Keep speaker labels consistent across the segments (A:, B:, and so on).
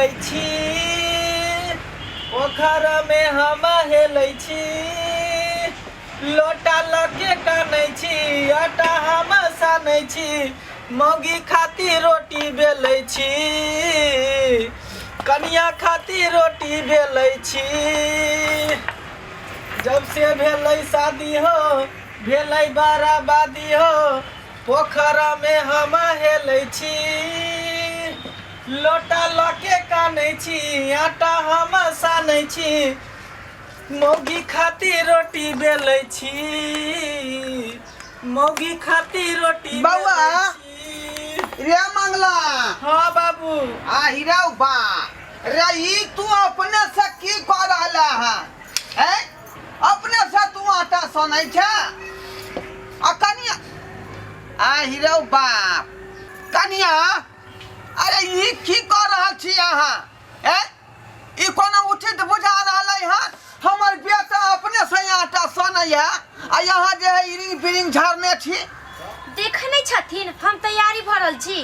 A: हेलै छी, पोखर में हम हेलै छी, लोटा लके कानै छी, आटा हम सानै छी, मौगी खातिर रोटी बेलै छी, कनिया खातिर रोटी बेलै छी। जब से भेलै शादी हो, भेलै बराबादी हो, पोखर में हम हेलै छी, लोटा लके कानै छी, आटा हम सानै छी, मौगी खातिर रोटी बेलै छी, मौगी खातिर रोटी
B: बउआ
A: बेलै छी।
B: रे मंगला।
A: हाँ बाबू।
B: हीरा बा रे ई तू अपने से की कर रहला है? अपने से तू आटा सनै छ आ कनिया हीरा बाप कनिया अरे ई की कर रहल छी अहाँ? ई कोनो उचित बुझा रहलै हन? हमर बेटा अपने से आटा सनैया आ यहाँ जे है इरिंग पिरिंग झाड़ने छी।
C: देखे नहीं छथिन हम तैयारी भरल छी,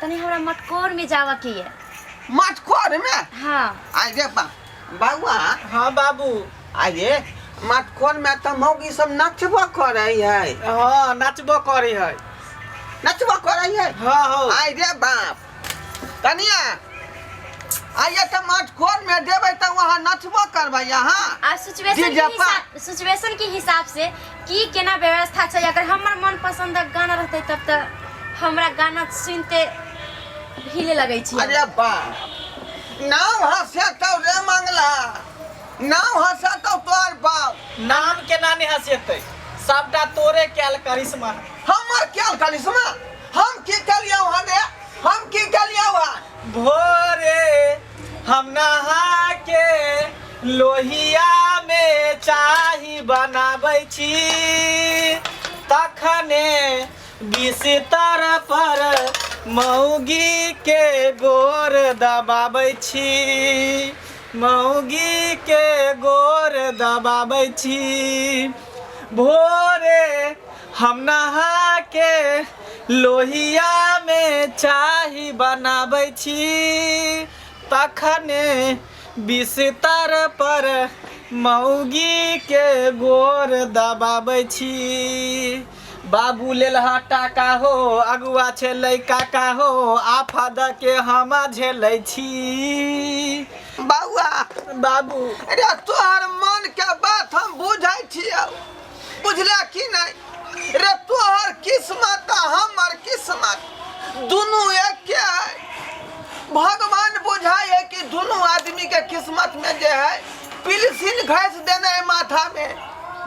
C: तनी हमरा मटकोर में जावा के है।
B: मटकोर में?
C: हाँ।
B: आजे बउआ।
A: हाँ बाबू।
B: आजे मटकोर में तो मौगी सब नचबो करे है।
A: हाँ नचबो करे है।
B: नचबो करे है?
A: हाँ हो।
B: आजे बाप कनिया आइए तो मटकोर में देवे तो वहाँ नचबो करबे यहाँ।
C: सिचुएशन के हिसाब से की केना व्यवस्था छै, अगर हमर मन पसंद गाना रहते तब तो हमरा गाना सुनते हिले लगे छी।
B: अरे बाप नाम हंसे तो रे मंगला, नाम हंसे तो तोर बाप।
A: नाम के नानी हंसेते, सबटा तोरे कैल करिश्मा।
B: हमर कैल करिश्मा? हम की कलियो हने? हम की कलियो हन?
A: भोरे हम नहा के लोहिया में चाही बनाबै छी, तखने बिस्तर पर मौगी के गोर दबाबै छी, मौगी के गोर दबाबै छी। भोरे हम नहा के लोहिया में चाही बनाबै छी, तखने बिस्तर पर मौगी के गोर दबाबै छी। बाबू लेलहा टाका हो, अगुआ छे लइका का हो, आफत के हम झेलै छी।
B: बउआ
A: बाबू
B: अरे तोहर मन के बात हम बुझै छियै, बुझला कि नहीं? रे तोहर किस्मत हमर किस्मत दुनू एक है। भगवान बुझाए है कि दोनों आदमी के किस्मत में जे है पिलसिन घास देने है माथा में,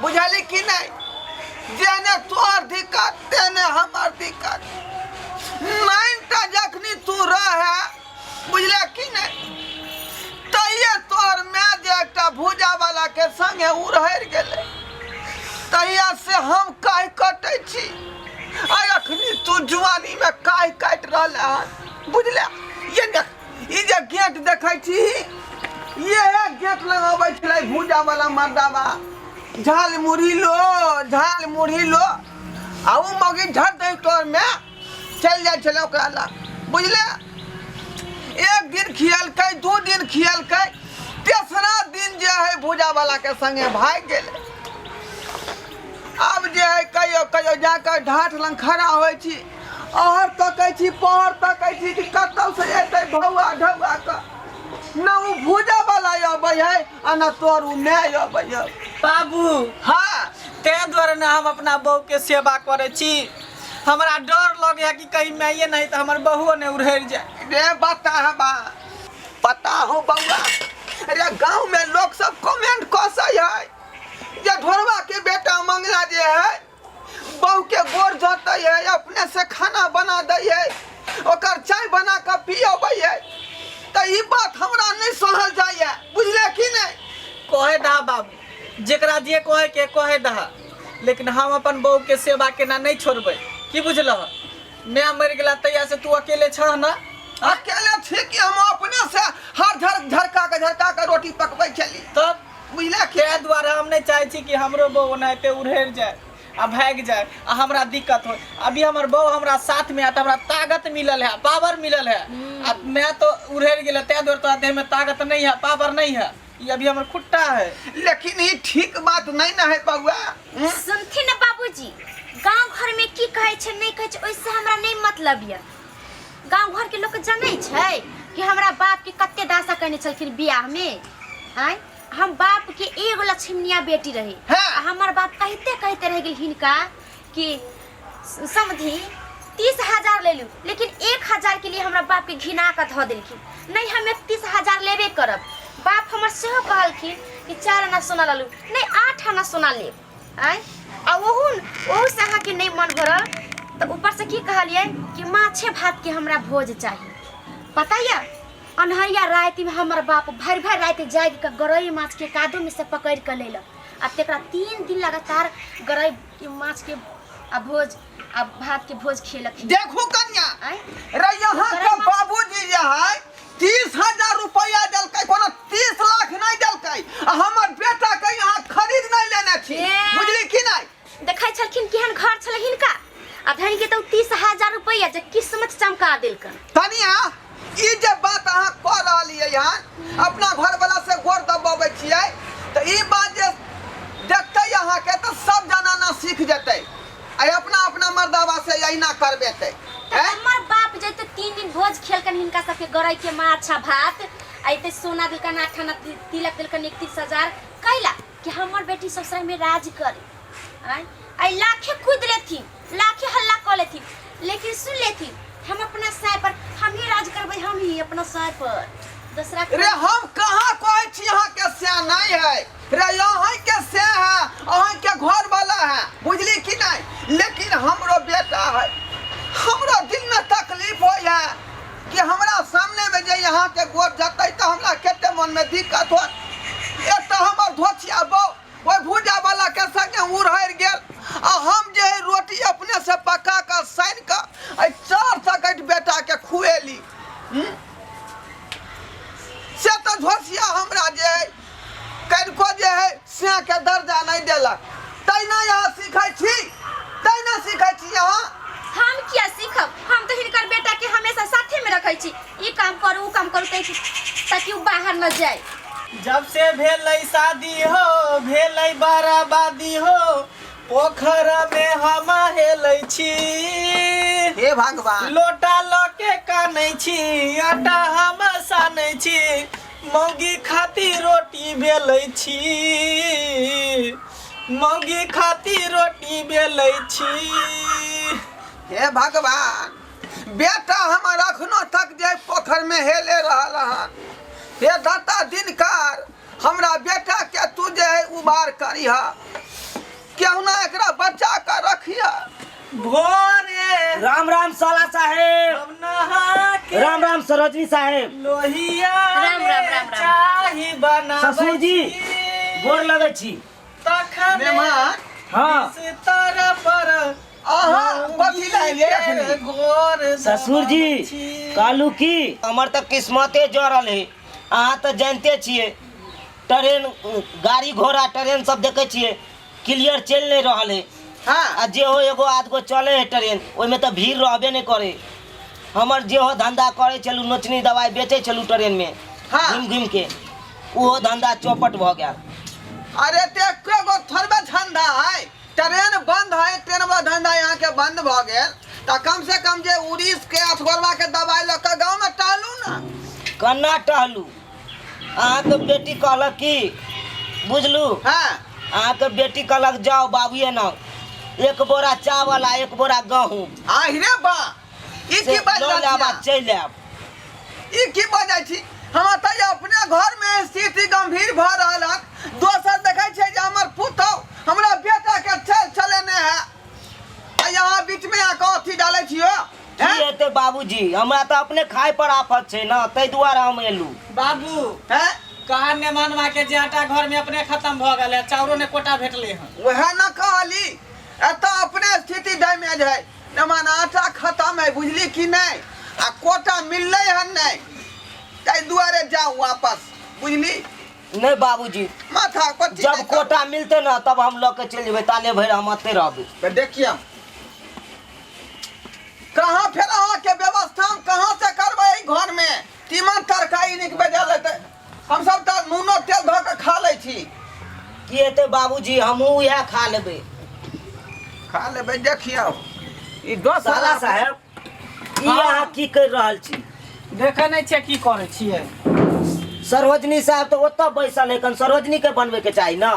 B: बुझाली कि नहीं? जेने तोहर दिक्कत तेने हमर दिक्कत। नाइनटा जखनी तू रहे बुझला कि नहीं, तैये तोहर मैं जे एकटा भूजा वाला के संगे उड़हर गेले, तहिया से हम काहे कटै छी। आ अखनी तू जुआनी में काहे काट रहले हन, बुझला? ये देख ई जे गेट देखै छी, ये गेट लगाबै छलै भूजा वाला मर्दावा। झाल मुढ़ी लो, झाल मुढ़ी लो, आ उ मौगी झट दे तोर में चल जाय छलै ओकरा ला, बुझले? एक दिन खियलकै, 2 दिन खियलकै, तेसरा दिन जे है भूजा वाला के संगे भाग गेलै। अब जे है कहियो कहियो जाकर ढाट लंग खड़ा होइ छी, आहर तकै छी, पहर तकै छी कि कतौ से एतै भौआ ढौआ का। न उ भूजा वाला अबै है आ न तोर उ मैं अबै है।
A: बाबू
B: हाँ
A: ते द्वारा न हम अपना बहू के सेवा करे छी। हमरा डर लगे है कि कहीं मैं ये नहीं तो हमार बहू ने उड़ेर जाए।
B: रे बता है बा पता हो बउआ, अरे गांव में लोग सब कमेंट कसै है जे ढोरवा के बेटा मंगला जे है बहू के गोर जोतै है, अपने से खाना बना दै है, ओकर चाय बना के पियबै है। त ई बात हमरा नहीं सहल जाय, बुझले कि नहीं?
A: कहे दा बाबू, जेकरा जे कहे के कहे दा, लेकिन हम अपन बहू के सेवा केना नहीं छोड़बै, की बुझलह? मैं मर गेला तैया से तू अकेले छह ना?
B: अकेले छी कि हम अपने से हर झरका के रोटी पकबै छली।
A: तब
B: बुझला कि
A: के द्वारा हम नहीं चाहे छी कि हमरो बहू ओनाहिते उड़ेर जाए आ भाग जाए आ हमरा दिक्कत हो। अभी हमर बहू हमरा साथ में है तो हमरा ताकत मिलल है, पावर मिलल है। अब मैं तो उड़ेर गेल तै दूर तो देह में ताकत नहीं है, पावर नहीं है, ये अभी हमर खुट्टा है।
B: लेकिन ये ठीक बात नहीं ना है बउआ।
C: सुनथि न बाबूजी, गांव घर में की कहै छै नहीं कहै छै ओइसे हमरा नहीं मतलब ये। गांव घर के लोग जानै छै कि हमरा बाप के कत्ते दासा करने छलखिन बियाह में। आय हम बाप के एगो लक्ष्मीनिया बेटी रही।
B: हाँ।
C: हमर बाप कहते रह गेल हिनका कि समझी 30,000 ले लू, लेकिन 1,000 के लिए हमरा बाप के घिना के धो देलखिन। नहीं हम 31,000 लेबे करब। बाप हमर सेहो कहलखिन कि 4 आना सोना ललू, नहीं 8 आना सोना लेब। आय आ ओहू से अहाँ के नहीं मन भरल तो ऊपर से की कहलिए कि माछे भात के हमरा भोज चाहिए। पता या अनहरिया रात में हमर बाप भर रात जाग के गरई माछ के कादो में से पकड़ के लेलक आ तेकरा 3 दिन लगातार गरई के माछ के आ भोज आ भात के भोज खेलक।
B: देखो कन्या रे यहाँ के बाबूजी जे है 30,000 रुपया देलकै, कोनो 30 लाख नहीं देलकै। हमर बेटा के यहाँ खरीद नहीं लेने छी, बुझली कि नहीं?
C: देखै छलखिन केहन घर छलै हिनका आ धन के तो 30,000 रुपया जे किस्मत चमका देलकन।
B: तनिया ई जे बात अहाँ कह रहलियै यहाँ अपना घर वाला से गोर दबाबै छियै तो ई बात जे देखतै यहाँ के तो सब जनाना सीख जेतै। आई अपना मर्दावा से यही ना करबेतै।
C: हमर बाप जैते 3 दिन भोज खेलकन हिनका सबके गरई के माछ भात आइते सोना दिलकन 8 आना तिलक दिलकन 31,000 कैला कि हमर बेटी ससुराल में राज करे। आई लाखे कूद लेथी, लाखे हल्ला कर लेथी, लेकिन सुन लेथी हम अपना साय पर हम ही राज करबै, हम ही अपना साय पर दूसरा
B: रे हम कहाँ कहै छी यहाँ के से नहीं है रे, यहाँ के से है, अहाँ के घर वाला है, बुझली कि नहीं? लेकिन हमरो बेटा है, हमरो दिल में तकलीफ हो है कि हमरा सामने में जे यहाँ के गोर जतै तो हमरा केते मन में दिक्कत हो। एक तो हमर धोचिया बो ओइ भूजा वाला के संगे उड़हर गेल आ हम जे है रोटी अपने से पका कर साइन का 4 सकट बेटा के खुएली। से तो धोसिया हमरा जे है कनिको जे है से के दर्जा नहीं देलक। तैना यहाँ सीखै छी, तैना सीखै छी यहाँ।
C: हम क्या सीखब? हम तो हिनकर बेटा के हमेशा साथे में रखै छी, ई काम करू ऊ काम करू ताकि ऊ बाहर न जाए।
A: जब से भेलै शादी हो भेलै बराबादी हो, पोखर में हम हेलै छी,
B: हे भगवान
A: लोटा लके कानै छी, आटा हम सानै छी, मौगी खातिर रोटी बेलै छी, मौगी खातिर रोटी बेलै छी।
B: हे भगवान बेटा हमर अखनो तक जे पोखर में हेले रहल हन। हे दाता दिनकार हमरा बेटा के तू जे है उबार करिह, क्यों ना एकरा बच्चा का रखिया।
A: भोरे
D: राम राम साला साहेब।
A: हम नहा के
D: राम राम सरोजनी साहेब।
A: लोहिया
C: राम राम राम राम।
A: चाही बनाबै
D: ससुर जी गोर लगै छी।
A: तखन
B: मेहमान
D: हाँ
A: सितारा पर
B: अहाँ कथी लागे
A: गोर
D: ससुर जी कहलू की हमर तो किस्मते जरल है। अहाँ तो जानते छिए ट्रेन गाड़ी घोड़ा ट्रेन सब देखे छिए क्लियर चल नहीं रहा है।
B: हाँ
D: आ जे हो एगो आध गो चले है ट्रेन ओहिमे तो भीड़ रहबे नहीं करे। हमर जे हो धंधा करे चलू नोचनी दवाई बेचे चलू ट्रेन में
B: हाँ।
D: घूम घूम के वो धंधा चौपट भ गया।
B: अरे ते एगो थोड़बे धंधा है, ट्रेन बंद है, ट्रेन वाला धंधा यहाँ के बंद भ गेल तो कम से कम जे उड़ीस के अथगोरवा के दवाई ल के गाँव में टहलू ना।
D: कन्ना टहलू अहाँ के बेटी कहलक की बुझलू।
B: हाँ
D: अहाँ के बेटी कहलक जाओ बाबुए ना 1 बोरा चावल आ 1 बोरा गहूम
B: आहिरे बा ई की बात
D: चल आब।
B: ई की बजै छी? हम त अपने घर में स्थिति गंभीर भ रहल हन, दोसर देखै छै जे हमर पुतौ हमरा बेटा के चलेने है आ यहाँ बीच में आके अथी डालै छियो।
D: की हेतै बाबूजी हमरा तो अपने खाए पर आफत छै ना, तै दुआरे हम एलू।
A: बाबू
B: हैं
A: कहा ने मनवा के जे आटा घर में अपने खत्म भ गेल है, चाउरो ने कोटा भेटले हन।
B: वह न कहली एत अपने स्थिति डैमेज है, न मान आटा खत्म है, बुझली कि नहीं? आ कोटा मिलले हन नहीं, तै दुआरे जाओ वापस, बुझली?
D: नहीं बाबूजी
B: माथा पर
D: जब कोटा मिलते ना तब हम लोग के चल जेबै, ताले भर हम अते रहबै।
B: देखिए कहाँ फिर अहाँ के व्यवस्था हम कहाँ से करबै घर में तीमन तरकारी निक बेजा लेते हम सब तो नूनो तेल धो के खा ले छी
D: की हेतै बाबूजी हमहूँ इएह खा लेबै
B: खा लेबै देखियो ई दोस्त
D: साला साहेब ई
A: हाँ।
D: अहाँ की करि रहल छी
A: देखे नहीं छे की करे छिए
D: सरोजनी साहब तो ओतऽ बैसल है, सरोजनी के बनबे के चाही ना।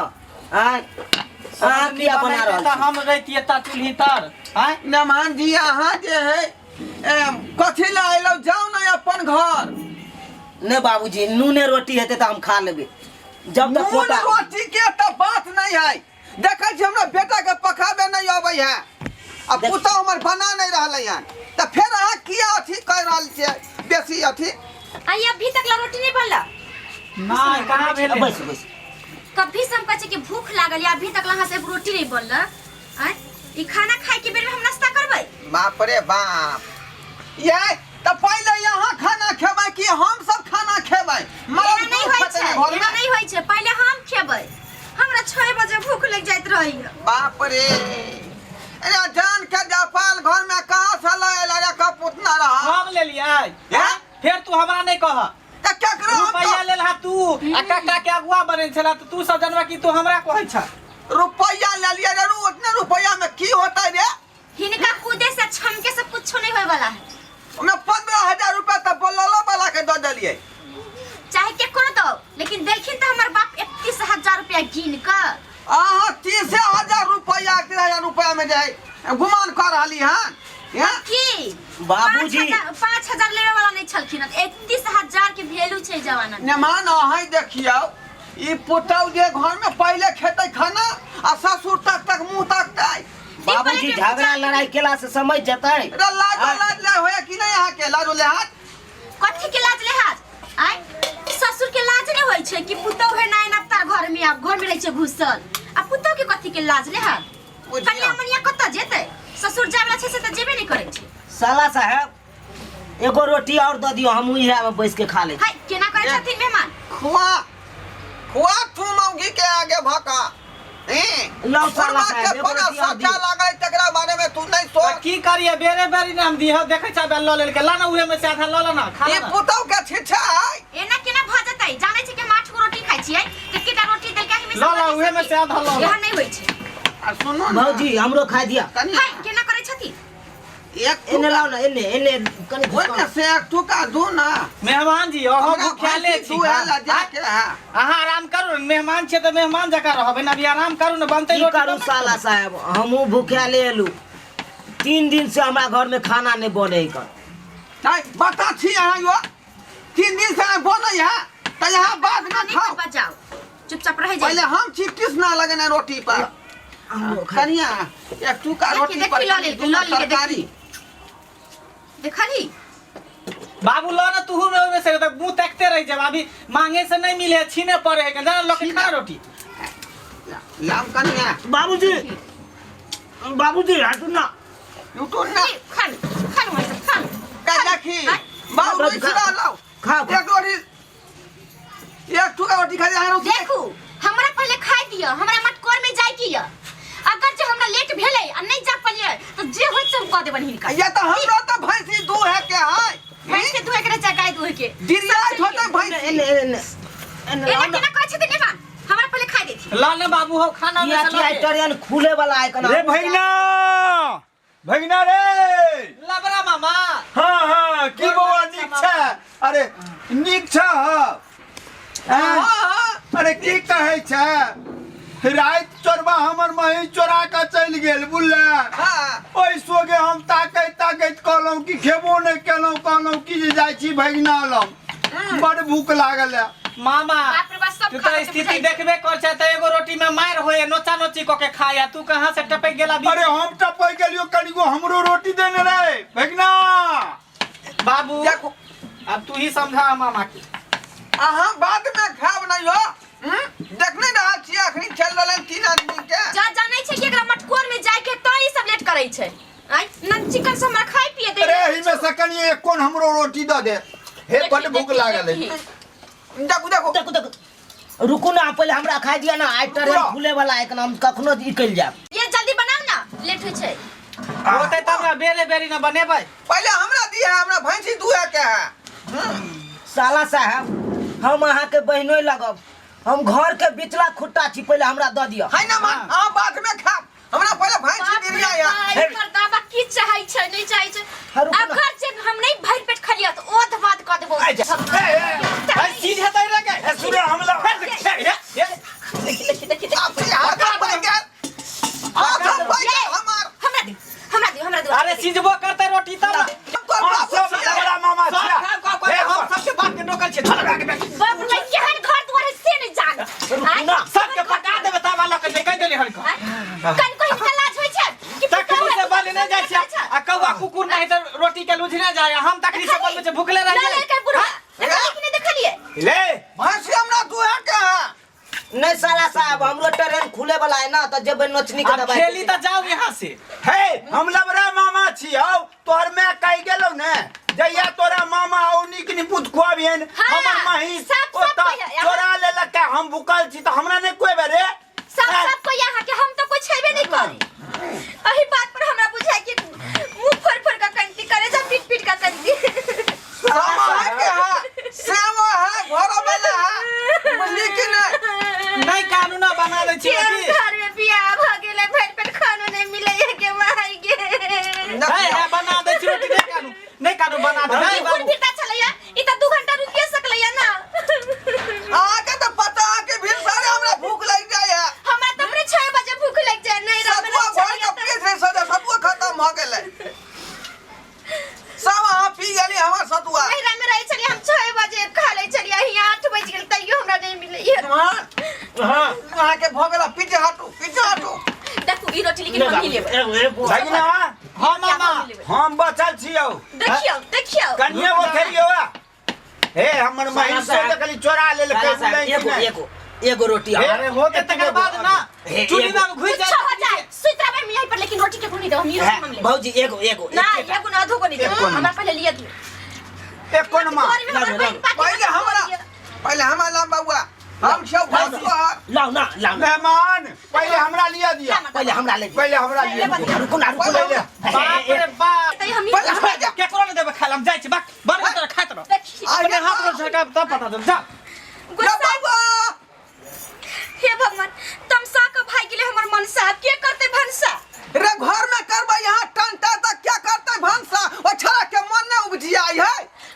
D: अहाँ किया बना रहल छी?
A: हम रहतिए ता चूल्ही तर हैं
B: मेहमान जी अहाँ जे है कथी ला अयलौ जाओ ना अपन घर
D: नहीं बाबूजी नूने रोटी हेतै तऽ हम खा लेबै जब तक
B: नून
D: कोटा
B: रोटी के तो बात नहीं है देखै छी हमरा बेटा के पकाबे नहीं आबै है आ पुतौ हमर बना नहीं रहलै है तो फिर अहाँ किया अथी कह रहल छियै बेसी अथी
C: आई अभी तक ला रोटी नहीं बनला
A: नहीं कहां भेले
D: बैस बैस
C: कभी से हम कहे कि भूख लागल या अभी तक ला से रोटी नहीं बनला हैं ई खाना खाए के बेर में हम नाश्ता करबै
B: बाप रे बाप ये तो पहले यहाँ खाना खेबै कि हम सब खाना खेबै
C: एना नहीं होय छै एना नहीं होय छै पहले हम खेबै हमरा 6 बजे भूख लग जाइत रही है
B: बाप रे अरे जान के जापाल घर में कहां से लायल रे कपुतना रहा
A: हम ले लियै हैं फिर तू हमरा नहीं कह
B: त केकरो
A: रुपया लेल हा तू आ काका के अगुआ बने छला त तू सब जनवा की तू हमरा कहै छ
B: रुपया ले लिया रे उतने रुपया में की होता रे
C: हिनका कूदे से छमके से कुछ नहीं होय वाला है
B: ओमे 15000 रुपया त बोललो वाला के द देलिए
C: चाहे के कोनो दो लेकिन देखिन त हमर बाप 31000 रुपया गिन क
B: आहा 30000 रुपया 3000 रुपया में जाए गुमान कर रहली हां
C: की
D: बाबूजी
C: 5000 लेवे वाला नहीं छलखिन 31000 के वैल्यू छै जवाना
B: ने मान अहाँ देखियो ई पुतौ जे घर में पहले खेतै खाना आ ससुर तक मुंह तकतै
D: बाबूजी झगड़ा लड़ाई केला से समझ जतै
B: रे लाज ले होया कि नहीं अहाँ के लाजो ले हाथ
C: कथि के लाज ले हाथ आय ससुर के लाज नहीं होय छै कि पुतौ है नाय नप्ता घर में अब घर में रह छै घुसल आ पुतौ के कथि के लाज ले हाथ कनिया मनिया कत जेतै ससुर जावला छै से त जेबे नहीं करै छै
D: साला साहब एगो रोटी और दे दियो हमहूँ इएह में बैस के खा ले
C: हाय केना करै छथिन मेहमान
B: खुआ तू मौगी के आगे भका
D: लो साला साहब एगो रोटी और
B: सच्चा
D: दियो
B: लागै तकरा बारे में तू नहीं सोच
A: की करिए बेरे बेरी नाम दिह देखै छ बेल ल लेल के लाना उहे में से आधा ल लेना खा
B: ई
A: लेना
B: पुतौ के छिछा
C: एना केना भ जतै जानै छै कि माछ को रोटी खाइ छियै त केटा रोटी देल के हमें
A: ल उहे में से आधा ल
C: यहाँ नहीं होय छै
B: आ सुनो
D: भौजी हमरो खा दिया
B: कनी
C: हाय केना करै छथिन
B: एक
D: एने लाओ ना एने कनी
B: ओने से एक टुका दू ना
A: मेहमान जी अहाँ भूख्याले छी
B: तू है लजा के है
A: अहाँ आराम करू न मेहमान छै त मेहमान जका रहबै न अभी आराम करू न बनतै
D: की
A: रोटी
D: करू साला साहब हमहूँ भूख्याले एलू 3 दिन से हमरा घर में खाना नहीं बने कर
B: नहीं बता छी यहाँ यो 3 दिन से बोलै है त यहाँ बाद में खाओ
C: बजाओ चुपचाप रह
B: पहले
C: जाओ
B: हम चिपटिस ना लगने रोटी पर
D: हमरो खा
B: कनिया एक टुका
C: देखी,
B: रोटी
C: देखी,
B: पर
C: लऽ ले,
B: दूना
C: लऽ ले के
B: तरकारी
C: देखली
A: बाबू लो न तू में से त मुंह तकते रह जब अभी मांगे से नहीं मिले छीने पड़े है जान लोग के खा रोटी
B: लाम कनिया
D: बाबूजी बाबूजी हटू ना
B: यूटूब ना
C: खान खान भाई साहब, खान
B: का देखी बाबू
D: बाबू,
B: इसरा लाओ
D: खाओ, खाओ।
B: एक रोटी एक टुका रोटी खा जा रोटी
C: देखू हमरा पहले खाइ दियो हमरा मटकोर में जाय किया अगर जे हमरा लेट भेलै आ नहीं जा पलिए तो जे होय से कह देबन हिनका
B: ये तो हमरा तो भैंसी दू है के है
C: भैंस के दुहे के जगाय दुहे के
B: दिरियात होते भैंसी
D: एने एने एने
C: एना
D: लाओ ना
C: केना कहै छथिन मेहमान हमरा पहले खाइ देथि
A: ला न बाबू हो खाना में
D: ये
A: से
D: अथी ट्रेन खुले वाला है कना
E: रे भैगना भैगना रे
A: लबरा मामा
E: हाँ हाँ की बउआ नीक छै अरे नीक छ अरे की कहै छै रात चोरबा हमर मही चोरा के चल गेल बुझले
B: हां
E: ओइ सोगे हम ताकैत कहलहुँ कि खेबो नहीं केलहुँ कहलहुँ कि जे जाइ छी भैगना लम बड़ भूख लागल है
A: मामा
C: बाप रे बाप सब
A: तू
C: खा
A: तो
C: के
A: स्थिति
C: बुझाइ।
A: देखबे कर छै त एगो रोटी में मार होए नोचा नोची को के खाया तू कहां से टपक गेला
E: अरे हम टपै गेलियो कनिगो हमरो रोटी देने रे भैगना
A: बाबू
B: देखो
A: अब तू ही समझा मामा की
B: अहाँ बाद में खाब नहीं हो देखने रहा छी अखनी चल रहले 3 आदमी के
C: जा जानै छै कि एकरा मटकोर में जाय के तो ई सब लेट करै छै आइ न चिकन से हमरा खाइ पिए दे
E: अरे ही में से कनिए कोन हमरो रोटी दे दे हे बड़ भूख लागल है
B: देखो देखो
D: देखो देखो रुकू ना पहले हमरा खा दिया ना आज ट्रेन खुले वाला है कना हम कखनो निकल जाब
C: ये जल्दी बनाओ ना लेट होय छै
A: होते तब ना बेरे बेरी ना बनेबै
B: पहले हमरा दिया हमरा भैंसी दू है के है
D: साला साहब हम अहाँ के बहनों लगब, हम घर के बिचला खुट्टा छी, पहले हमरा दऽ दिअ।
B: है ना मान आ बाद में खा हमरा पहले भाई छी दिया या
C: मर्दाबा की चाहै छै नहीं चाहै छै
D: हरू ना।
C: अगर जे हम नहीं भर पेट खलिया तो ओध बात क देबो
A: भाई सीधे तै रे के
E: सुनो हमला
C: देखी
B: आपसे हाथ भाई के हाथ भाई के हमार
C: हमरा दे
A: अरे सीजबो करते रोटी तब ना।
E: सब बड़ा मामा छिया
A: हम सबके बाप के नौकर छे छोड़ के
C: बाप लई केहन घर दुआरे से नहीं जान
D: ना
A: सबके पका देबे तब वाला के कह देली हन का
C: कन कोई लाज होय छै कि
A: तकरी से बने नहीं जाय छै आ कौवा कुकुर नहीं तो रोटी के लूझ ना जाय हम तकरी से बन में भूखले रह
C: ले
A: जाय
C: के बुढ़ा नहीं देखलिए
E: ले
B: भाई हमरा तू है के
D: नहीं साला साहब, हमरो ट्रेन खुले वाला है ना, तो जब नोचनी के
A: अब
D: दबाई
A: खेली तो जाओ यहाँ से।
E: हे हमला बड़ा मामा छियौ तोहर मैं कह गेलौ ने जइया तोरा मामा औ निक निपुत खुआबियन हमर माही ओता तोरा ले लका हम भूखल छी तो हमरा ने कोई बेरे
C: सब को यहाँ के हम तो कुछ छेबे नहीं करी अही बात पर हमरा बुझाई कि मुंह फोड़ का कंती करे जब पीट का कंती
B: सामा है के है सामा है घर वाला है बुझली कि नहीं
A: नहीं कानून बना ले छी
C: घर में बियाह भ गेले भर पेट खानो नहीं मिले के माई गे
A: है बना दे छी रोटी नहीं कानून बना दे नहीं
C: कौन
A: बाबू
C: फिरता चलैया ई त 2 घंटा रुकिए सकलैया ना
B: आके तो पता के भीड़ सारे हमरा भूख लग जाए है
C: हमरा त हमरे 6 बजे भूख लग जाए नहीं रात में
B: सतुआ भर के पेट से सदा सतुआ खत्म हो गेले सब आ पी गेली हमर सतुआ
C: नहीं रात में रही चली हम 6 बजे खा ले चली यही 8 बज गेल तइयो हमरा नहीं मिले
B: हां वहां के भगला पीछे हटो
C: देखू ई रोटी लेकिन हम ही लेब
E: भगिना
A: हां मामा
E: हम बचल छियौ
C: देखियो
E: कनिया वो खेलियो हे हमर माही से कली चोरा ले ले
D: एगो रोटी
A: अरे होते तकर बाद ना चूल्ही में घुस
C: कुछ हो जाए सुतरा में मिलाई पर लेकिन रोटी के कोनी दो हम ही रोटी हम ले
D: भौजी एगो
C: ना एगो ना धो कोनी दो हमरा पहले लिए दो
E: एक कोन मां
B: पहले हमारा लाम बाबूआ हम सब
D: लाओ ना
E: मेहमान पहले हमरा लिया दिया
D: पहले हमरा ले
E: पहले हमरा लिया
D: रुको ना
E: पहले
A: बाप रे बाप
C: तई हम
A: केकरो ने देबे खालम जाय छै बाक बड़ तर खात रह अपने हाथ में झटका तब पता चल जा
B: बाबू
C: हे भगवान तमसा का भाई गेले हमर मन साहब के करते भनसा
B: रे घर में करबा यहाँ टंटा तक क्या करते भंसा ओ छरा के मन ने उपजिया है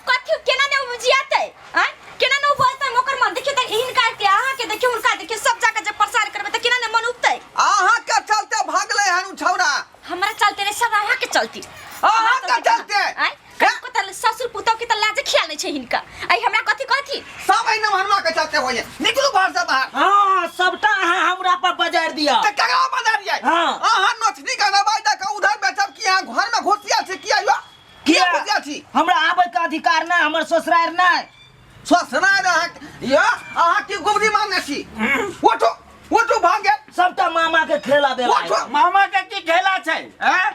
C: कथि केना ने उपजियाते हैं केना ने बोलते मोकर मन देखिए त इनका के आहा के देखिए उनका देखिए सब जाके जब प्रसार करबे त केना ने मन उपतै
B: आहा के चलते भागले हनु छौरा
C: हमरा चलते रे सब आहा के चलती
B: आहा के चलते
C: को त ससुर पुतौ के त लाज खियाल नै छै हिनका आई हमरा कथि
B: सब ऐना हनुमा के चलते होय निकलू घर से बाहर
D: हां सबटा अहाँ हमरा पर बाजार दिया
B: त कगा बाजार जाय
D: हां
B: आहा नोचनी का दबाई द के उधर बेचब कि यहाँ घर में घुसिया छै किया यो किया घुसिया छी
D: हमरा आबै के अधिकार ना, हमर ससुरार ना
B: सोसना रहा या आहा की गुबरी मारने छी ओठो भाग गेल
D: सबटा मामा के खेला बेला
B: ओठो
E: मामा के की खेला छै हैं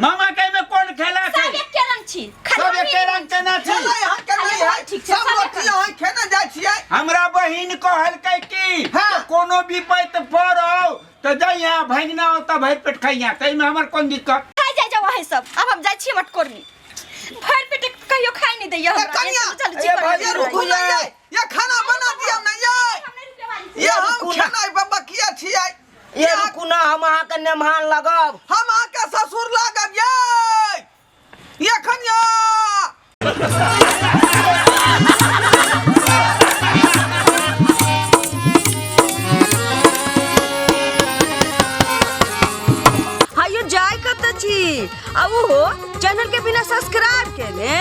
E: मामा के में कोन खेला छै
C: सब एक के रंग छी
E: सब एक रंग के ना छै
B: चला यहाँ के नहीं है
C: ठीक छै,
B: सब रोटी यहाँ खेने जाय छियै
E: हमरा बहिन कहलकै की
B: हाँ।
E: कोनो विपैत पड़ौ तो जइया भगिना त भर पेट खइया तै में हमर कोन दिक्कत
C: खाइ जाय जाओ है सब अब हम जाय छी मटकोरनी भर पेट कहियो खाइ नहीं दैया हमरा
B: कनिया
C: ये
B: ये रुकू ना ये खाना बना दिया ना ये हम खाना बाबा किया छियै
D: ये रुकू ना, हम अहाँ के नेमान लगब
B: हम आके ससुर लागब ये खनिया
F: हायो जाय कत छी अब हो चैनल के बिना सब्सक्राइब के ने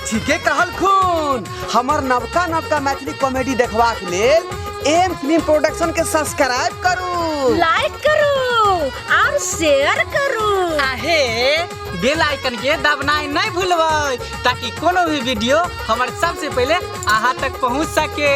G: ठीके कहल खून हमर नवका मैथिली कॉमेडी देखबाक लेल एम फिल्म प्रोडक्शन के सब्सक्राइब करू,
F: लाइक करू और शेयर करू
A: आहे बेल आइकन के दबनाइ नहीं भूलबै ताकि कोनो भी वीडियो हमारे सबसे पहले अहाँ तक पहुंच सके।